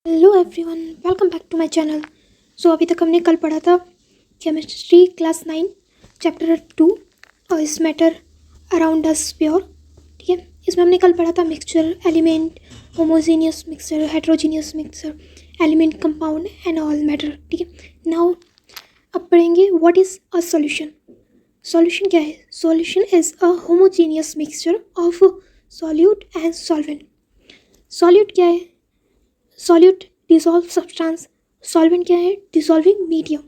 Hello everyone, welcome back to my channel. So अभी तक हमने कल पढ़ा था केमिस्ट्री क्लास 9 चैप्टर 2 और इस मैटर अराउंड अस प्योर। ठीक है, इसमें हमने कल पढ़ा था mixture, element, homogeneous mixture, heterogeneous mixture, element, compound and all matter. ठीक है, नाउ अब पढ़ेंगे what is a solution. Solution क्या है? Solution is a homogeneous mixture of solute and solvent. Solute क्या है? Solute dissolve substance. सॉल्वेंट क्या है? Dissolving medium.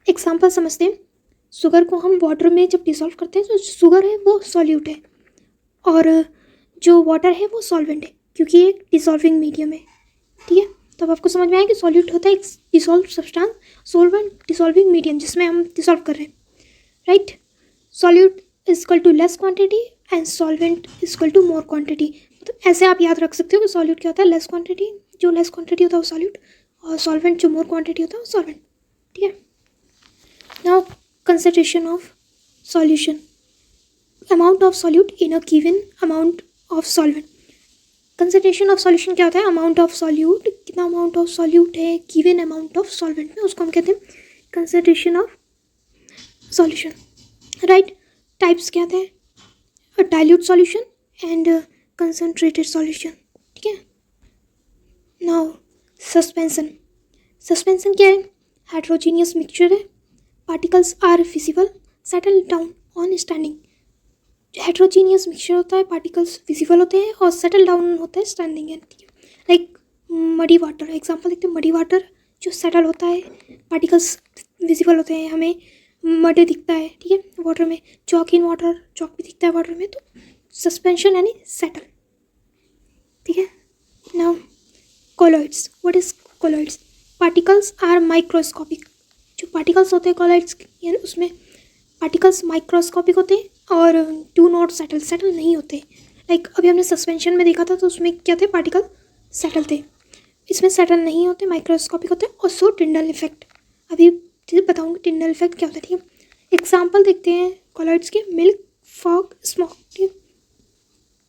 एग्जांपल समझते हैं। शुगर को हम वाटर में जब डिसॉल्व करते हैं तो शुगर है वो सॉल्यूट है और जो वाटर है वो सॉल्वेंट है, क्योंकि ये एक डिसॉल्विंग मीडियम है। ठीक है, तो अब आपको समझ में आया कि सॉल्यूट होता है एक dissolve substance, solvent dissolving medium जिसमें हम डिसॉल्व कर रहे हैं, right. Solute is equal to less quantity and solvent is equal to more quantity. तो ऐसे आप याद रख सकते हो कि सॉल्यूट क्या होता है? लेस क्वांटिटी, जो लेस क्वांटिटी होता है वो सॉल्यूट, और सॉल्वेंट जो मोर क्वांटिटी होता है वो सॉल्वेंट। ठीक है, now concentration of solution, amount of solute in a given amount of solvent. Concentration of solution क्या होता है? अमाउंट ऑफ सॉल्यूट, कितना अमाउंट ऑफ सॉल्यूट है गिवन अमाउंट ऑफ सॉल्वेंट में, उसको हम कहते हैं concentration of solution, right. Types क्या थे? Dilute solution and concentrated solution. ठीक है, नाउ सस्पेंशन। सस्पेंशन क्या है? हेट्रोजीनियस मिक्सचर है, particles are visible, settle down on standing. Heterogeneous mixture होता है, पार्टिकल्स विजिबल होते हैं और सेटल डाउन होता है स्टैंडिंग है। ठीक है, लाइक मडी वाटर, एग्जांपल देखते हैं। मडी वाटर जो सेटल होता है, पार्टिकल्स विजिबल होते हैं, हमें मड दिखता है। ठीक है, वाटर में चॉक इन वाटर, चॉक भी दिखता है वाटर में, तो सस्पेंशन यानी सेटल। ठीक है, now colloids. What is colloids? Particles are microscopic. जो पार्टिकल्स होते हैं कोलॉइड्स यानी उसमें पार्टिकल्स माइक्रोस्कोपिक होते हैं और डू नॉट सेटल, सेटल नहीं होते। लाइक अभी हमने सस्पेंशन में देखा था तो उसमें क्या थे? पार्टिकल सेटल थे, इसमें सेटल नहीं होते, माइक्रोस्कोपिक होते हैं। और सो टिंडल इफेक्ट, अभी बताऊंगी टिंडल इफेक्ट क्या होता है। ठीक है, एग्जाम्पल देखते हैं कोलॉइड्स के। Milk, fog, smoke. ठीक है,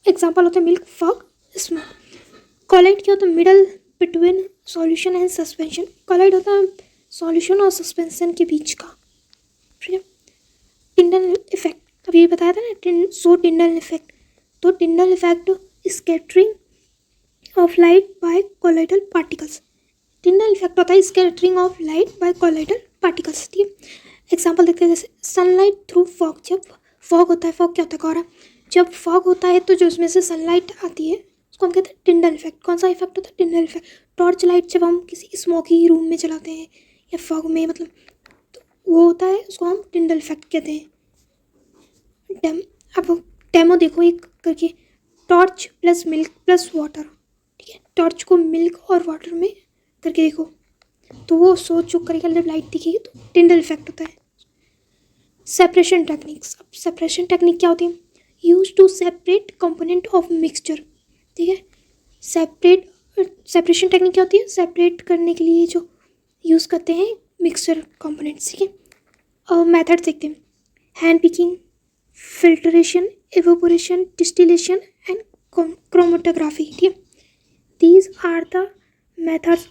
एग्जाम्पल होते हैं मिल्क, फॉग, स्मोक। कोलाइड क्या होता है? Middle between solution and suspension. Colloid होता है सॉल्यूशन और सस्पेंशन के बीच का। ठीक है, टिंडल इफेक्ट अभी बताया था ना, सो टिंडल इफेक्ट। तो Tyndall effect scattering of light by colloidal particles. टिंडल effect होता है scattering of light by colloidal particles. ठीक है, एग्जाम्पल देखते हैं जैसे सनलाइट थ्रू फॉग। जब फॉग होता है, फॉग क्या होता है? कोहरा। जब फॉग होता है तो जो उसमें से सनलाइट आती है उसको हम कहते हैं टिंडल इफेक्ट। कौन सा इफेक्ट होता है? Tyndall effect. टॉर्च लाइट जब हम किसी स्मोकी रूम में चलाते हैं या फॉग में, मतलब तो वो होता है, उसको हम टिंडल इफेक्ट कहते हैं। अब डेमो देखो एक करके। Torch plus milk plus water. ठीक है, टॉर्च को मिल्क और वाटर में करके देखो तो वो सोच चुक करेगा, जब लाइट दिखेगी तो टिंडल इफेक्ट होता है। Separation techniques. अब सेपरेशन टेक्निक क्या होती है? Use to separate component of mixture. ठीक है, सेपरेशन टेक्निक क्या होती है? सेपरेट करने के लिए जो यूज़ करते हैं मिक्सचर कंपोनेंट्स। ठीक है, मेथड देखते हैं। Hand picking, filtration, evaporation, distillation and chromatography. ठीक है, these are the methods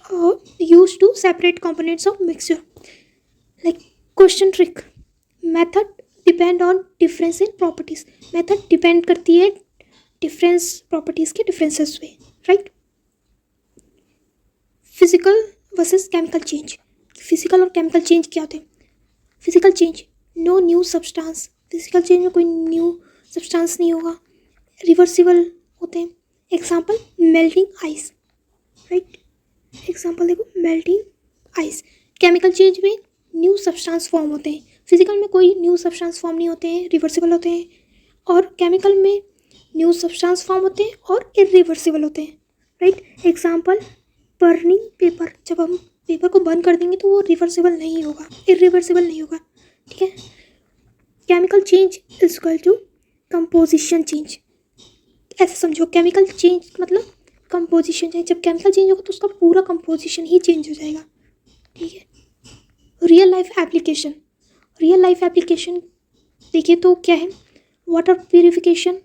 used to separate components of mixture. Like question trick, method depend on difference in properties. Method depend करती है difference properties के differences पे, right? Physical versus chemical change. Physical और chemical change क्या होते हैं? Physical change, no new substance. Physical change में कोई new substance नहीं होगा, reversible होते हैं। Example melting ice, right. Example देखो मेल्टिंग आइस। केमिकल चेंज में न्यू सब्सटेंस फॉर्म होते हैं, फिजिकल में कोई न्यू सब्सटेंस फॉर्म नहीं होते हैं, रिवर्सिबल होते हैं। और केमिकल में न्यू सब्सटेंस फॉर्म होते हैं और इरिवर्सिबल होते हैं, राइट। एग्जाम्पल बर्निंग पेपर, जब हम पेपर को बर्न कर देंगे तो वो रिवर्सिबल नहीं होगा, इरिवर्सिबल नहीं होगा। ठीक है, chemical change is equal to composition change. ऐसे समझो, केमिकल चेंज मतलब कंपोजिशन चेंज। जब केमिकल चेंज होगा तो उसका पूरा कंपोजिशन ही चेंज हो जाएगा। ठीक है, real life application. Real life application देखिए तो क्या है? वाटर प्यूरिफिकेशन,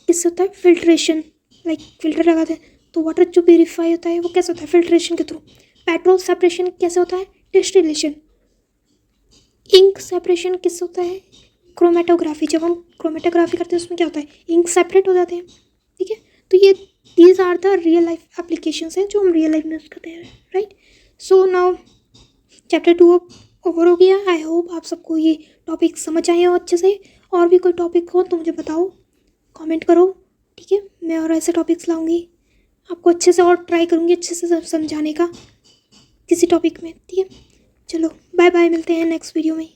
इससे होता है फिल्ट्रेशन, लाइक फिल्टर लगाते हैं तो वाटर जो प्यूरीफाई होता है वो कैसे होता है, फिल्ट्रेशन के थ्रू। पेट्रोल सेपरेशन कैसे होता है, डिस्टिलेशन। इंक सेपरेशन किससे होता है, क्रोमेटोग्राफी। जब हम क्रोमेटोग्राफी करते हैं उसमें क्या होता है, इंक सेपरेट हो जाते हैं, ठीक है। तो ये these are the real life applications हैं जो हम रियल लाइफ में यूज़ करते हैं, right. So now chapter 2 over हो गया। आई होप आप सबको ये टॉपिक समझ आए हो अच्छे से। और भी कोई टॉपिक हो तो मुझे बताओ, कमेंट करो, ठीक है। मैं और ऐसे टॉपिक्स लाऊंगी आपको अच्छे से, और ट्राई करूँगी अच्छे से समझाने का किसी टॉपिक में, ठीक है। चलो बाय बाय, मिलते हैं नेक्स्ट वीडियो में।